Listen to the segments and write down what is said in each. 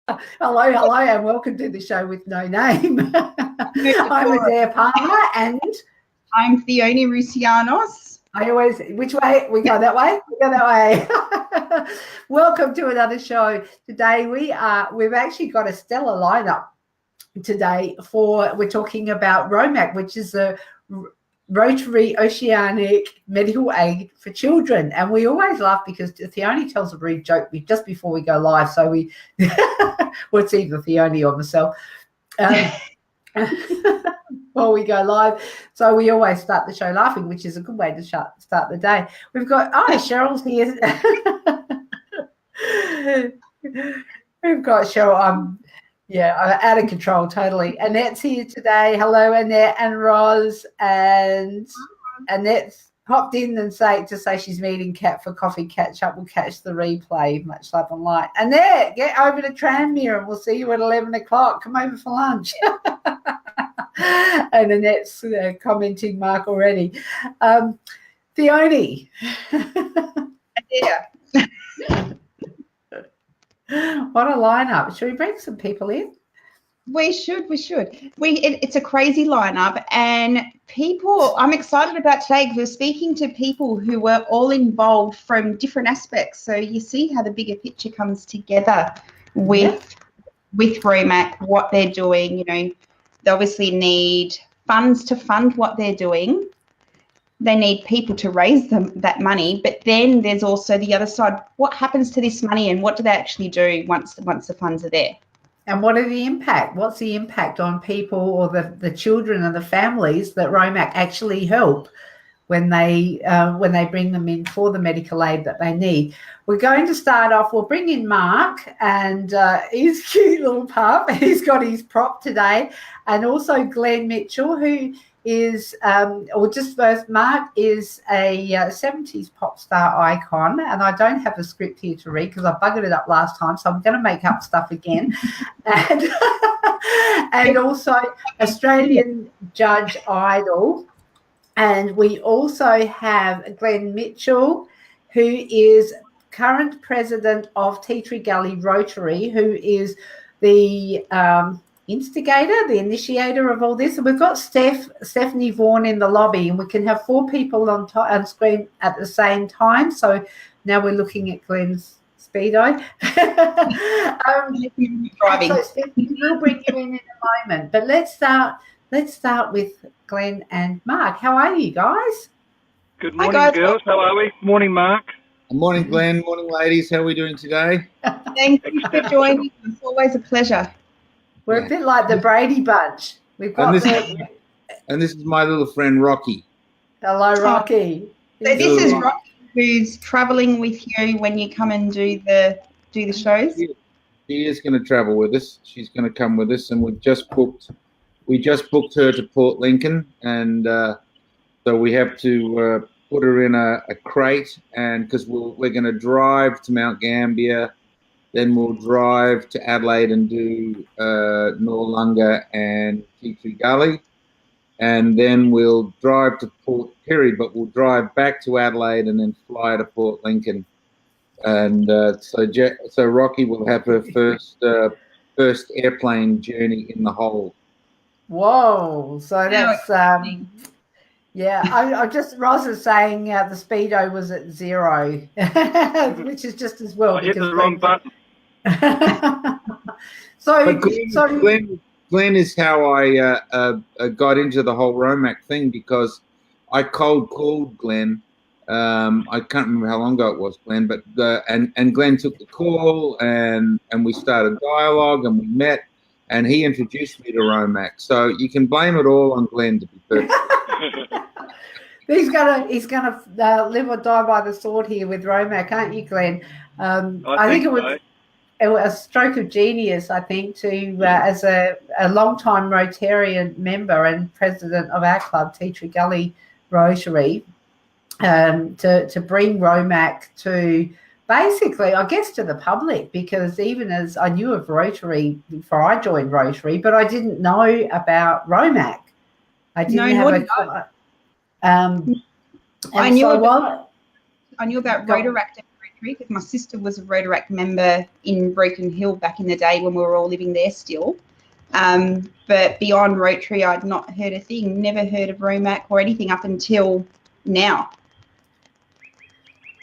Hello, and welcome to the show with no name. I'm Adaire Palmer, and I'm Theonie Roussianos. Which way? We go that way? We go that way. Welcome to another show. Today we've actually got a stellar lineup today we're talking about ROMAC, which is the Rotary Oceanic Medical Aid for Children. And we always laugh because Theonie tells a rude joke just before we go live. So well, it's either Theonie or myself. Before we go live. So we always start the show laughing, which is a good way to start the day. We've got, Cheryl's here. We've got Cheryl. I'm out of control totally. Annette's here today. Hello, Annette and Roz. And Annette's hopped in and say she's meeting Kat for coffee catch up. We'll catch the replay. Much love and light. Annette, get over to Tranmere and we'll see you at 11 o'clock. Come over for lunch. And Annette's commenting Mark already. Theonie. Yeah. What a lineup. Should we bring some people in? We should. It's a crazy lineup, and I'm excited about today because we're speaking to people who were all involved from different aspects. So you see how the bigger picture comes together with ROMAC, what they're doing. You know, they obviously need funds to fund what they're doing. They need people to raise that money, but then there's also the other side. What happens to this money, and what do they actually do once the funds are there? And what are the impact? What's the impact on people or the children and the families that ROMAC actually help when they bring them in for the medical aid that they need? We're going to start off. We'll bring in Mark and his cute little pup. He's got his prop today, and also Glenn Mitchell, who is Mark is a 70s pop star icon, and I don't have a script here to read because I buggered it up last time, so I'm going to make up stuff again. And also Australian Judge Idol. And we also have Glenn Mitchell, who is current president of Tea Tree Gully Rotary, who is the the initiator of all this. And we've got Stephanie Vaughan in the lobby, and we can have 4 people on screen at the same time. So now we're looking at Glenn's speedo. So Stephanie, we'll bring you in a moment. But let's start with Glenn and Mark. How are you guys? Good morning, girls. How are we? Morning, Mark. Morning, Glenn. Morning, ladies. How are we doing today? Thank you for joining. It's always a pleasure. We're a bit like the Brady Bunch. We've got and this is my little friend Rocky. Hello, Rocky. So this is Rocky, who's travelling with you when you come and do the shows. She is going to travel with us. She's going to come with us, and we just booked her to Port Lincoln, and so we have to put her in a crate, and because we're going to drive to Mount Gambier. Then we'll drive to Adelaide and do Noarlunga and Tea Tree Gully. And then we'll drive to Port Pirie, but we'll drive back to Adelaide and then fly to Port Lincoln. And so Rocky will have her first airplane journey in the hole. Whoa. So that's, Roz is saying the Speedo was at 0, which is just as well. I hit the wrong button. Glenn is how I got into the whole ROMAC thing, because I cold called Glenn. I can't remember how long ago it was, Glenn, but and Glenn took the call, and we started dialogue, and we met, and he introduced me to ROMAC. So you can blame it all on Glenn, to be perfect. He's gonna live or die by the sword here with ROMAC, aren't you, Glenn? I think it was a stroke of genius, I think, to as a long-time Rotarian member and president of our club, Tea Tree Gully Rotary, to bring ROMAC to basically, I guess, to the public, because even as I knew of Rotary before I joined Rotary, but I didn't know about ROMAC. I didn't I knew about Rotaract Rotary because my sister was a Rotaract member in Broken Hill back in the day when we were all living there still. But beyond Rotary, I'd not heard a thing, never heard of ROMAC or anything up until now.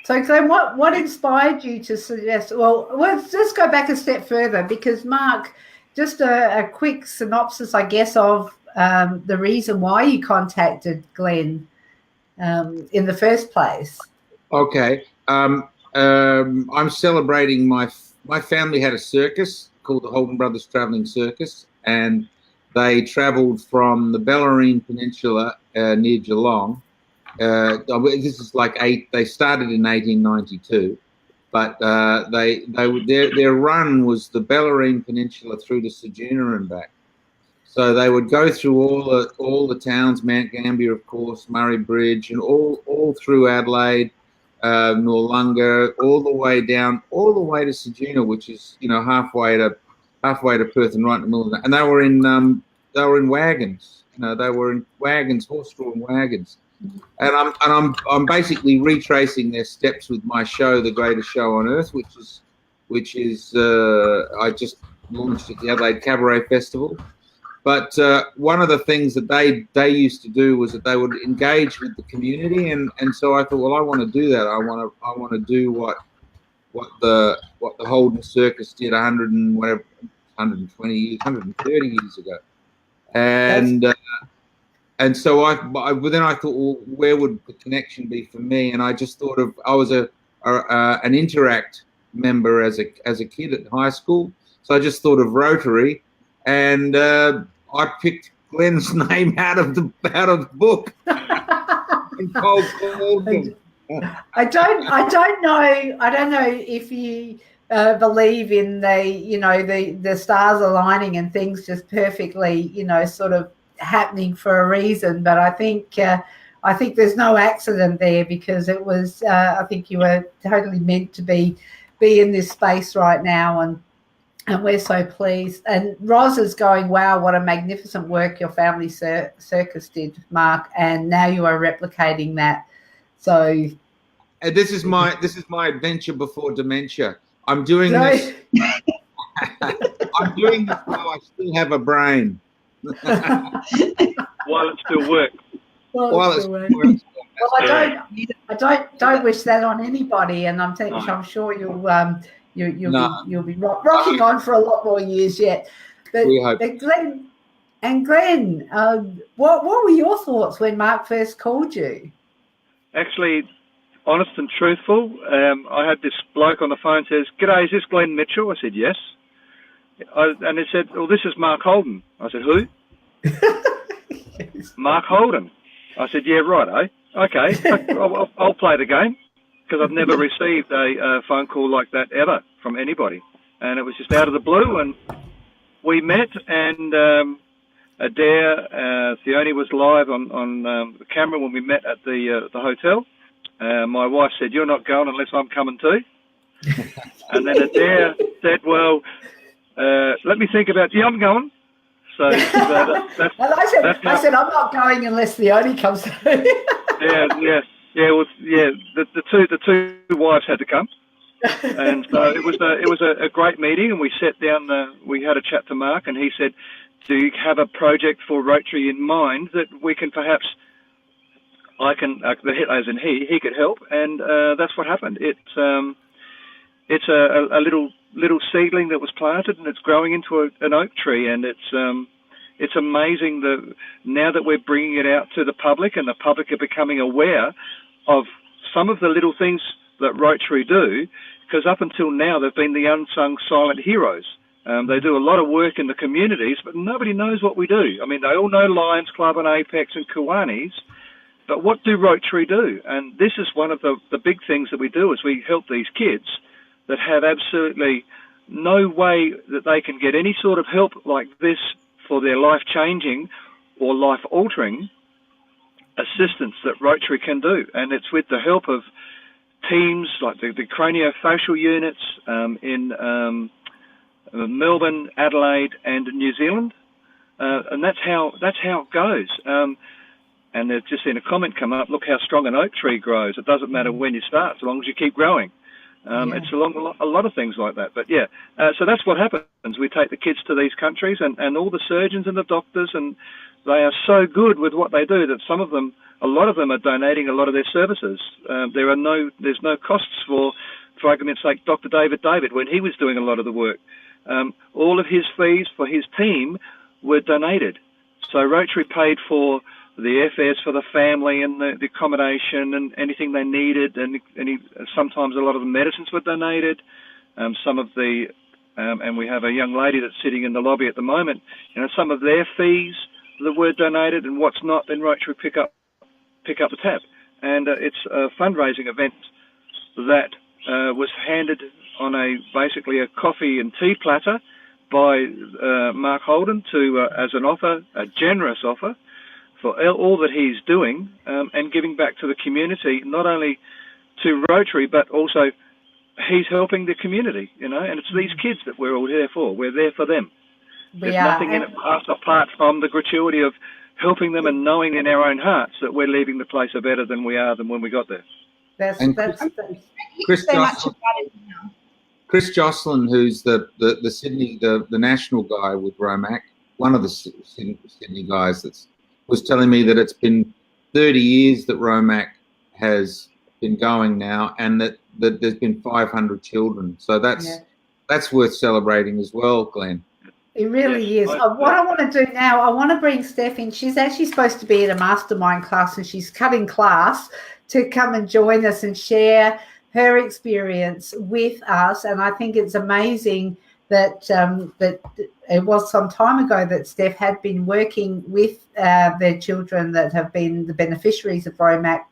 So, Glenn, what inspired you to suggest? Well, let's just go back a step further because, Mark, just a quick synopsis, I guess, of the reason why you contacted Glenn in the first place. Okay. I'm celebrating my family had a circus called the Holden Brothers Travelling Circus, and they travelled from the Bellarine Peninsula near Geelong. This is they started in 1892, but their run was the Bellarine Peninsula through to Ceduna and back. So they would go through all the towns, Mount Gambier, of course, Murray Bridge, and all through Adelaide, Noarlunga, all the way to Ceduna, which is halfway to Perth and right in the middle of that. And they were in wagons. They were in wagons, horse-drawn wagons. And I'm basically retracing their steps with my show, The Greatest Show on Earth, which is I just launched at the Adelaide Cabaret Festival. But one of the things that they used to do was that they would engage with the community, and so I thought, well, I want to do that. I want to do what the Holden Circus did 130 years ago, and so then I thought, well, where would the connection be for me? And I just thought I was an Interact member as a kid at high school, so I just thought of Rotary. And I picked Glenn's name out of the book. I don't know if you believe in the stars aligning and things just perfectly sort of happening for a reason. But I think there's no accident there because it was. I think you were totally meant to be in this space right now, and we're so pleased. And Roz is going, wow, what a magnificent work your family circus did, Mark. And now you are replicating that. So this is my adventure before dementia. I'm doing this. I'm doing this while I still have a brain. While it still works. While it still works. Well, I don't wish that on anybody, and I'm sure you'll be rocking on for a lot more years yet. But Glenn, what were your thoughts when Mark first called you? Actually, honest and truthful, I had this bloke on the phone says, "G'day, is this Glenn Mitchell?" I said, "Yes." And he said, "Well, this is Mark Holden." I said, "Who?" Yes. Mark Holden. I said, "Yeah, right, eh? Okay, I'll play the game." Because I've never received a phone call like that ever from anybody. And it was just out of the blue, and we met, and Adaire, Theonie was live on the camera when we met at the hotel. My wife said, "You're not going unless I'm coming too." And then Adaire said, "Well, let me think about it." "Yeah, I'm going." So that's I said, "I'm not going unless Theonie comes through." Yeah. The two wives had to come, and so it was a great meeting. And we sat down. We had a chat to Mark, and he said, "Do you have a project for Rotary in mind that we can perhaps I can as in he could help?" And that's what happened. It's a little seedling that was planted, and it's growing into an oak tree, and it's amazing that now that we're bringing it out to the public, and the public are becoming aware of some of the little things that Rotary do, because up until now they've been the unsung silent heroes. They do a lot of work in the communities, but nobody knows what we do. I mean, they all know Lions Club and Apex and Kiwanis, but what do Rotary do? And this is one of the big things that we do, is we help these kids that have absolutely no way that they can get any sort of help like this for their life-changing or life-altering assistance that Rotary can do. And it's with the help of teams like the craniofacial units in Melbourne, Adelaide, and New Zealand, and that's how it goes. And there's just seen a comment come up, "Look how strong an oak tree grows. It doesn't matter when you start, so long as you keep growing." It's along a lot of things like that. But so that's what happens. We take the kids to these countries, and all the surgeons and the doctors, and they are so good with what they do that a lot of them are donating a lot of their services. There's no costs for argument's sake, Dr. David, when he was doing a lot of the work. All of his fees for his team were donated. So Rotary paid for the airfares for the family and the accommodation and anything they needed, and sometimes a lot of the medicines were donated. Some of the and we have a young lady that's sitting in the lobby at the moment. Some of their fees that were donated, and what's not, then Rotary pick up the tab. And it's a fundraising event that was handed on basically a coffee and tea platter by Mark Holden as an offer, a generous offer, for all that he's doing and giving back to the community, not only to Rotary, but also he's helping the community, and it's these kids that we're all there for. We're there for them. There's nothing in it apart from the gratuity of helping them and knowing in our own hearts that we're leaving the place better than we are than when we got there. Chris Jocelyn, who's the Sydney, the national guy with Romac, one of the Sydney guys was telling me that it's been 30 years that Romac has been going now, and that there's been 500 children. So that's worth celebrating as well, Glenn. It really is. What I want to do now, I want to bring Steph in. She's actually supposed to be at a mastermind class, and she's cutting class to come and join us and share her experience with us. And I think it's amazing that that it was some time ago that Steph had been working with their children that have been the beneficiaries of Romac,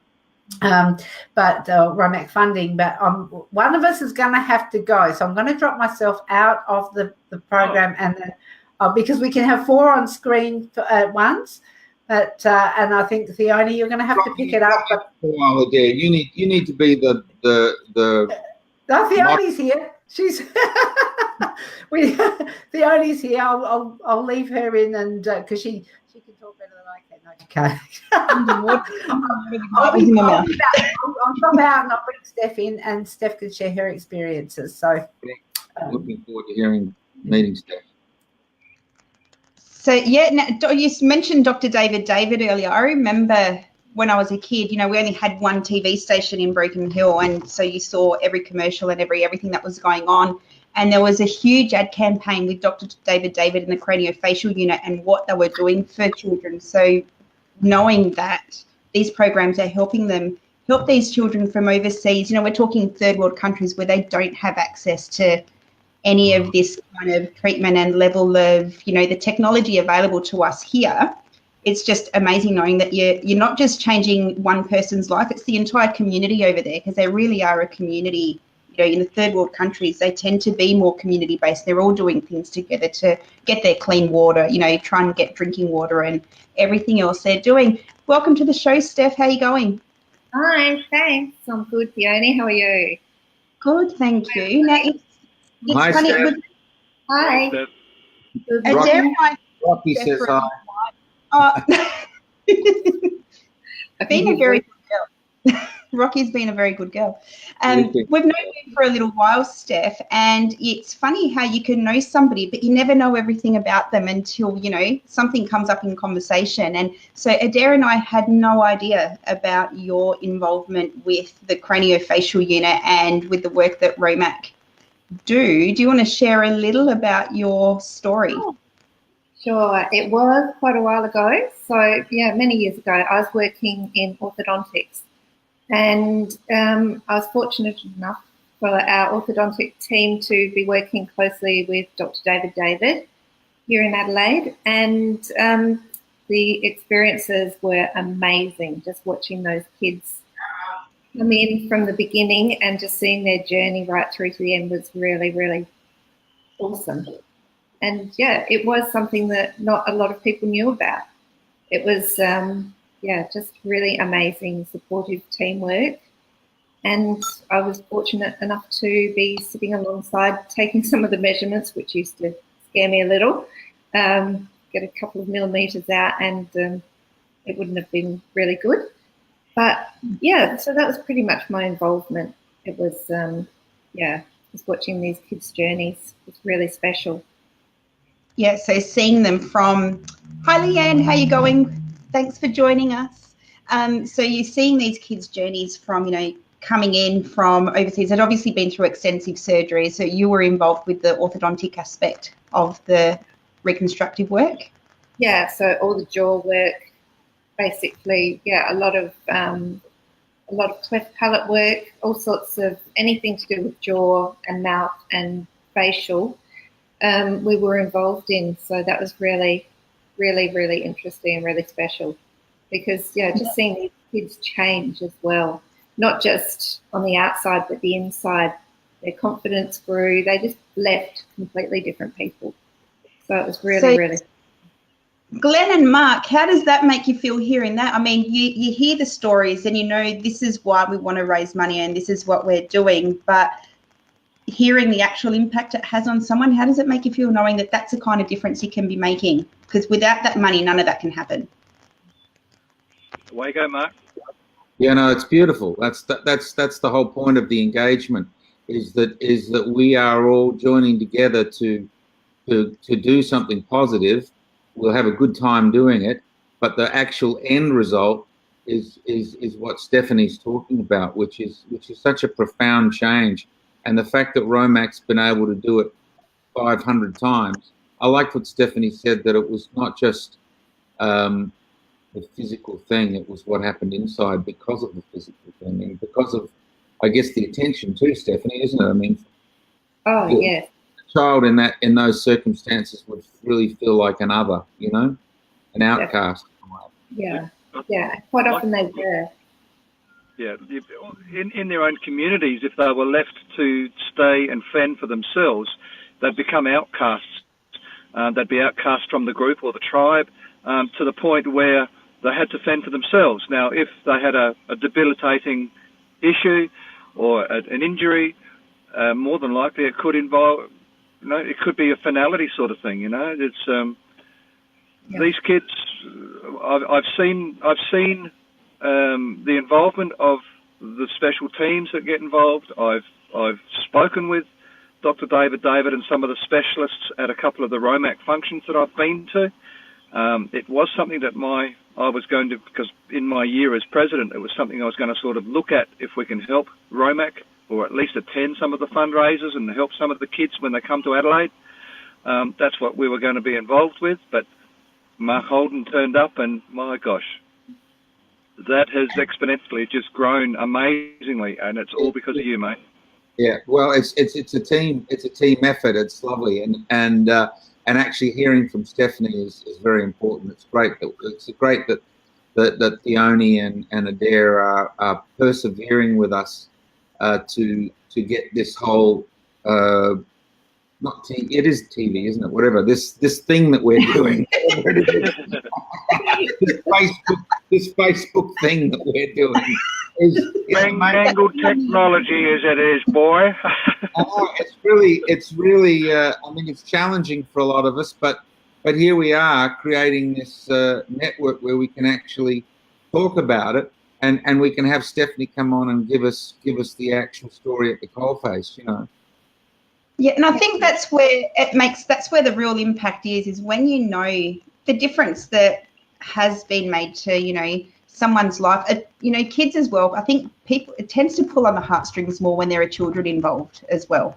Romac funding. But one of us is going to have to go, so I'm going to drop myself out of the program, and then because we can have 4 on screen at once. But and I think Theonie, you're going to have to pick it up. But Adaire, you need to be the. No, Theonie's here. She's Theonie's here. I'll leave her in, and because she can talk better than I can. No, she can't. I'll come out and I'll bring Steph in, and Steph can share her experiences. So looking forward to meeting Steph. So you mentioned Dr. David earlier. I remember when I was a kid, we only had one TV station in Broken Hill, and so you saw every commercial and everything that was going on. And there was a huge ad campaign with Dr. David and the craniofacial unit and what they were doing for children. So knowing that these programs are help these children from overseas, we're talking third world countries where they don't have access to any of this kind of treatment and level of, the technology available to us here. It's just amazing knowing that you're not just changing one person's life, it's the entire community over there, because they really are a community. In the third world countries, they tend to be more community-based. They're all doing things together to get their clean water, try and get drinking water and everything else they're doing. Welcome to the show, Steph. How are you going? Hi, thanks. I'm good, Theonie. How are you? Good, thank you. Now, it's hi, funny. Steph. Hi. Rocky says hi. Being a very good girl. Rocky's been a very good girl. We've known you for a little while, Steph, and it's funny how you can know somebody, but you never know everything about them until, something comes up in conversation. And so Adaire and I had no idea about your involvement with the craniofacial unit and with the work that Romac do. Do you want to share a little about your story? Sure. It was quite a while ago. So, many years ago, I was working in orthodontics. And I was fortunate enough for our orthodontic team to be working closely with Dr. David here in Adelaide. And the experiences were amazing, just watching those kids come in from the beginning and just seeing their journey right through to the end was really, really awesome. And, it was something that not a lot of people knew about. It was, just really amazing, supportive teamwork. And I was fortunate enough to be sitting alongside taking some of the measurements, which used to scare me a little, get a couple of millimetres out, and it wouldn't have been really good. But, so that was pretty much my involvement. It was yeah, just watching these kids' journeys was really special. Yeah, so seeing them from, hi Leanne, how you going? Thanks for joining us. So you're seeing these kids' journeys from, you know, coming in from overseas. They'd obviously been through extensive surgery, so you were involved with the orthodontic aspect of the reconstructive work? Yeah, so all the jaw work, basically, yeah, a lot of cleft palate work, all sorts of anything to do with jaw and mouth and facial. We were involved in, so that was really, really, really interesting and really special, because yeah, just seeing these kids change as well, not just on the outside but the inside. Their confidence grew. They just left completely different people. So it was really, really. Glenn and Mark, how does that make you feel hearing that? I mean, you hear the stories and you know this is why we want to raise money and this is what we're doing, but hearing the actual impact it has on someone, how does it make you feel knowing that that's the kind of difference you can be making? Because without that money, none of that can happen. Away you go, Mark. Yeah, no, it's beautiful. That's the whole point of the engagement, is that we are all joining together to do something positive. We'll have a good time doing it, but the actual end result is what Stephanie's talking about, which is such a profound change. And the fact that Romac's been able to do it 500 times, I like what Stephanie said, that it was not just the physical thing, it was what happened inside because of the physical thing, and because of, I guess, the attention too, Stephanie, isn't it? I mean, oh yes. Child in those circumstances would really feel like an other, you know, an outcast. Yeah, yeah. Quite often they were. Yeah, in their own communities, if they were left to stay and fend for themselves, they'd become outcasts. They'd be outcast from the group or the tribe, to the point where they had to fend for themselves. Now, if they had a debilitating issue or an injury, more than likely it could involve, you know, it could be a finality sort of thing. You know, it's these kids. I've seen the involvement of the special teams that get involved. I've spoken with Dr. David and some of the specialists at a couple of the Romac functions that I've been to. It was something that I was going to, because in my year as president, it was something I was going to sort of look at if we can help Romac, or at least attend some of the fundraisers and help some of the kids when they come to Adelaide. That's what we were going to be involved with, but Mark Holden turned up, and my gosh, that has exponentially just grown amazingly, and it's all because of you, mate. Yeah, well, it's a team effort. It's lovely, and actually hearing from Stephanie is very important. It's great that Theonie and Adaire are persevering with us to get this whole not TV, it is TV, isn't it? Whatever, this thing that we're doing, this Facebook thing that we're doing is mangled technology as it is, boy. It's really I mean, it's challenging for a lot of us, but here we are creating this network where we can actually talk about it, and we can have Stephanie come on and give us the actual story at the coalface, you know. Yeah, and I think that's where that's where the real impact is when you know the difference that has been made to, you know, someone's life, you know, kids as well. I think it tends to pull on the heartstrings more when there are children involved as well.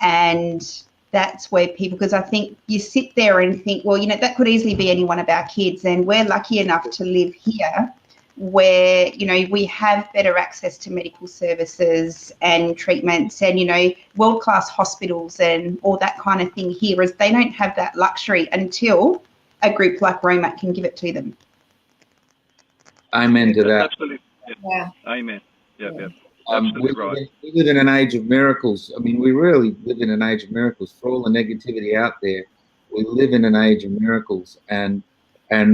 And that's where people, because I think you sit there and think, well, you know, that could easily be any one of our kids, and we're lucky enough to live here where, you know, we have better access to medical services and treatments and, you know, world-class hospitals and all that kind of thing here, as they don't have that luxury until a group like Romac can give it to them. Amen to that. Absolutely. Yeah. Amen. Yep. Absolutely right. We live in an age of miracles. I mean, we really live in an age of miracles. For all the negativity out there, we live in an age of miracles, and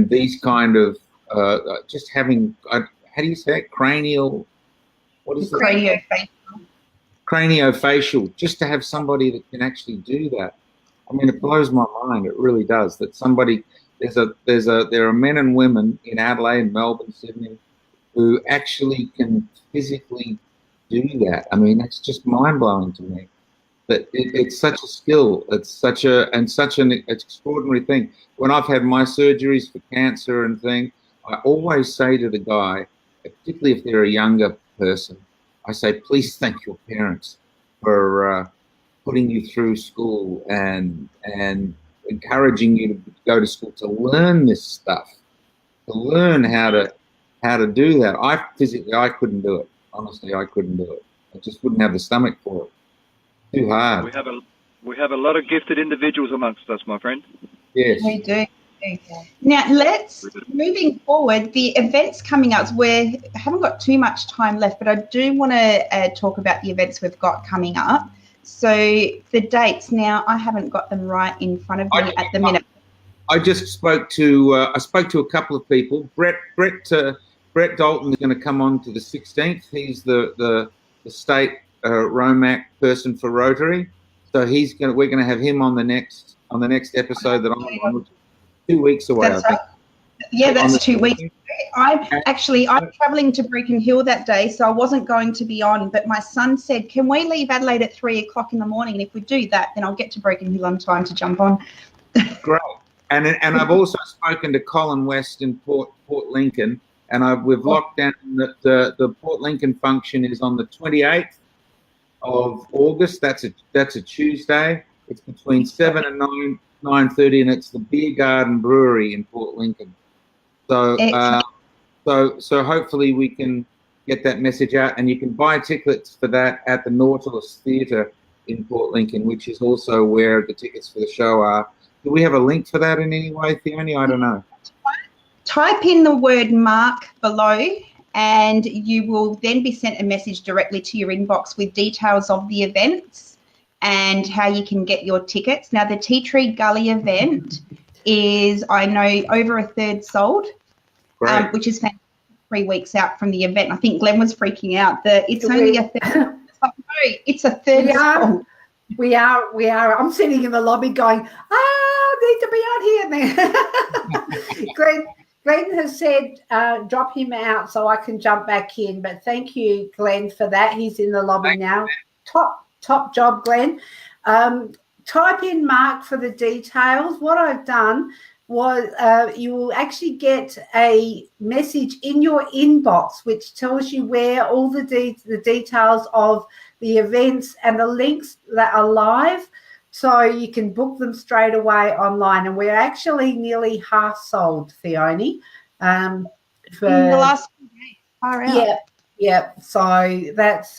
these kind of just having, how do you say it? Cranial, what is it? Craniofacial. Just to have somebody that can actually do that. I mean, it blows my mind. It really does. That somebody, there are men and women in Adelaide, Melbourne, Sydney, who actually can physically do that. I mean, that's just mind-blowing to me. But it's such a skill. It's such an extraordinary thing. When I've had my surgeries for cancer and things, I always say to the guy, particularly if they're a younger person, I say, please thank your parents for putting you through school and encouraging you to go to school to learn this stuff, to learn how to do that. I couldn't do it. Honestly, I couldn't do it. I just wouldn't have the stomach for it. Too hard. We have a lot of gifted individuals amongst us, my friend. Yes. We do. Now, moving forward, the events coming up, we haven't got too much time left, but I do want to talk about the events we've got coming up. So the dates, now I haven't got them right in front of me at the minute. I just spoke to a couple of people. Brett Dalton is going to come on to the 16th. He's the state Romac person for Rotary, so we're going to have him on the next episode that I'm on. 2 weeks away. That's right. Yeah, that's 2 weeks. I'm travelling to Beacon Hill that day, so I wasn't going to be on. But my son said, "Can we leave Adelaide at 3 o'clock in the morning? And if we do that, then I'll get to Beacon Hill on time to jump on." Great. And I've also spoken to Colin West in Port Lincoln, and we've locked down that the Port Lincoln function is on the 28th of August. That's a Tuesday. It's between 7 and 9:30, and it's the Beer Garden Brewery in Port Lincoln. So so hopefully we can get that message out, and you can buy tickets for that at the Nautilus Theatre in Port Lincoln, which is also where the tickets for the show are. Do we have a link for that in any way, Theonie? I don't know. Type in the word Mark below, and you will then be sent a message directly to your inbox with details of the events and how you can get your tickets. Now, the Tea Tree Gully event is, I know, over a third sold, which is 3 weeks out from the event. I think Glenn was freaking out that it's only a third. It's a third sold. We are. I'm sitting in the lobby going, I need to be out here now. Glenn has said, drop him out so I can jump back in. But thank you, Glenn, for that. He's in the lobby now. Top job, Glenn. Type in Mark for the details. What I've done was you will actually get a message in your inbox which tells you where all the details of the events and the links that are live, so you can book them straight away online. And we're actually nearly half sold, Theonie. In the last few days. Far out. Yeah. So that's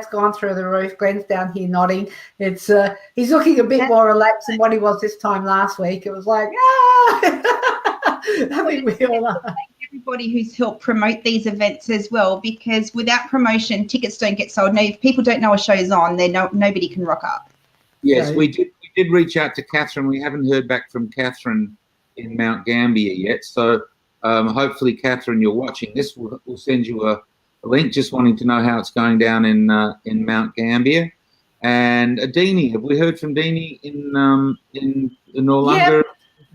gone through the roof. Glenn's down here nodding. It's he's looking a bit more relaxed than what he was this time last week. It was like, I think we all are. Everybody who's helped promote these events as well, because without promotion, tickets don't get sold. Now, if people don't know a show's on, then nobody can rock up. Yes, we did reach out to Catherine. We haven't heard back from Catherine in Mount Gambier yet. So hopefully, Catherine, you're watching this. We'll send you a link, just wanting to know how it's going down in Mount Gambier. And Adaire, have we heard from Deanie in Noarlunga?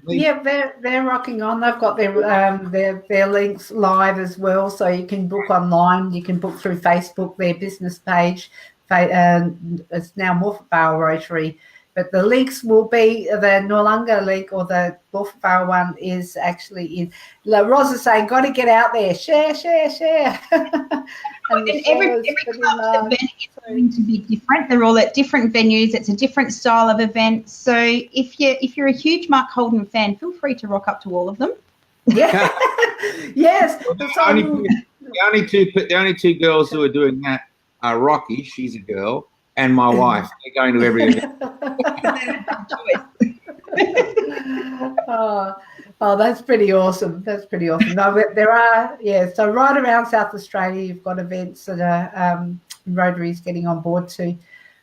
Yeah, they're rocking on. They've got their links live as well, so you can book online. You can book through Facebook, their business page. It's now Morphett Vale Rotary, but the links will be the Noarlunga link, or the Morphett Vale one is actually in. Roz is saying, got to get out there, share. And every club's event is going to be different. They're all at different venues. It's a different style of event. So if you're a huge Mark Holden fan, feel free to rock up to all of them. Yeah. Yes. Well, the only two girls who are doing that are Rocky, she's a girl, and my wife. They're going to every event. Oh, that's pretty awesome. No, there are, so right around South Australia, you've got events that are Rotary's getting on board to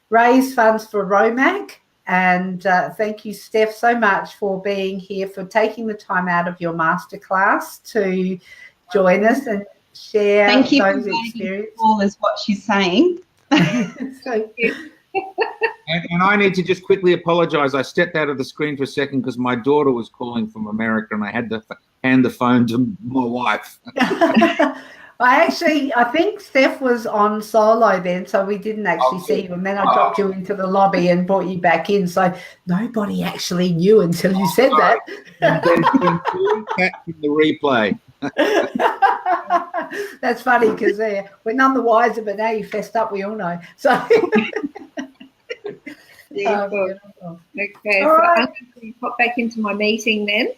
raise funds for Romac. And thank you, Steph, so much for being here, for taking the time out of your masterclass to join us and share those experiences. All is what she's saying. Thank you. And I need to just quickly apologise. I stepped out of the screen for a second because my daughter was calling from America, and I had to hand the phone to my wife. I think Steph was on solo then, so we didn't actually see you. And then I dropped you into the lobby and brought you back in. So nobody actually knew until you said that. And then back from the replay. That's funny because we're none the wiser, but now you fessed up, we all know. So. Beautiful. Okay, All so right. I'm going to pop back into my meeting then.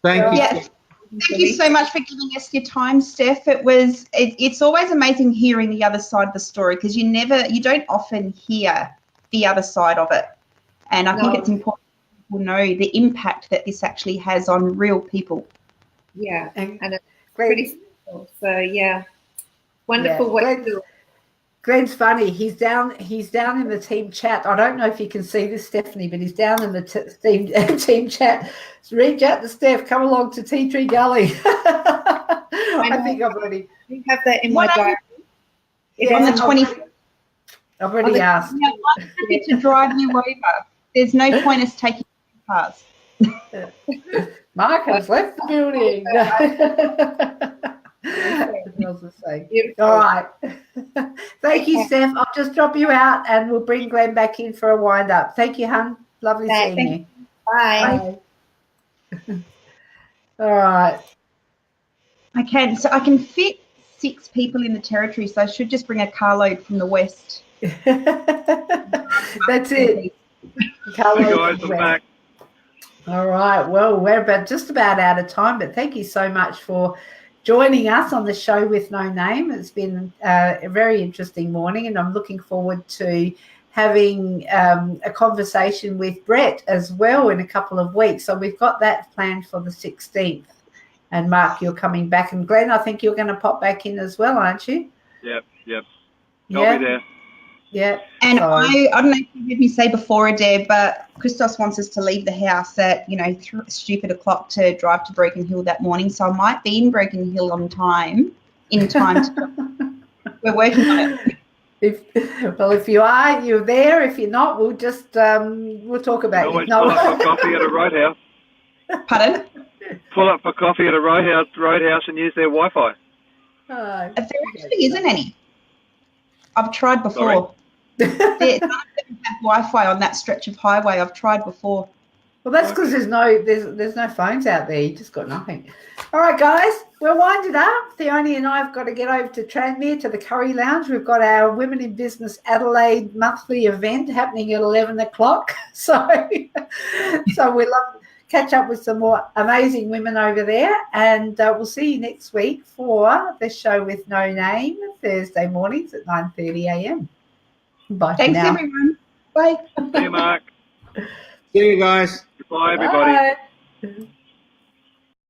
Thank you. Yes. Thank you so much for giving us your time, Steph. It's always amazing hearing the other side of the story because you don't often hear the other side of it. And I think it's important people know the impact that this actually has on real people. Yeah, and it's Glenn, pretty simple. So yeah, wonderful what you do. Glenn's funny. He's down in the team chat. I don't know if you can see this, Stephanie, but he's down in the team chat. So reach out to Steph. Come along to Tea Tree Gully. I think I've already. You have that in my diary. Yeah, on the 20th. I've already asked. I'm happy to drive you over. There's no point us taking cars. Mark has left the building. All right. Thank you, Steph. I'll just drop you out and we'll bring Glenn back in for a wind up. Thank you, hun. Lovely seeing you. Bye. All right. I can fit 6 people in the territory, so I should just bring a carload from the west. That's it. Hey guys, I'm back. All right. Well, we're just about out of time, but thank you so much for joining us on the show with No Name. It's been a very interesting morning, and I'm looking forward to having a conversation with Brett as well in a couple of weeks. So we've got that planned for the 16th. And Mark, you're coming back. And Glenn, I think you're going to pop back in as well, aren't you? Yep. Yeah. I'll be there. Yeah. And I don't know if you heard me say before, Adaire, but Christos wants us to leave the house at, stupid o'clock to drive to Broken Hill that morning. So I might be in Broken Hill in time we're working on it. If you are, you're there. If you're not, we'll just we'll talk about Always it. pull up for coffee at a Roadhouse. Pardon? Pull up for coffee at a Roadhouse and use their Wi-Fi. There actually isn't any. I've tried before. None of them have Wi-Fi on that stretch of highway. I've tried before. Well, that's because there's no phones out there. You just got nothing. All right, guys, we're winding up. Theonie and I have got to get over to Tranmere to the Curry Lounge. We've got our Women in Business Adelaide monthly event happening at 11 o'clock. So we'd love to catch up with some more amazing women over there. And we'll see you next week for the show with No Name, Thursday mornings at 9:30 a.m. Bye. Thanks, everyone. Bye. See you, Mark. See you guys. Bye, everybody. Bye.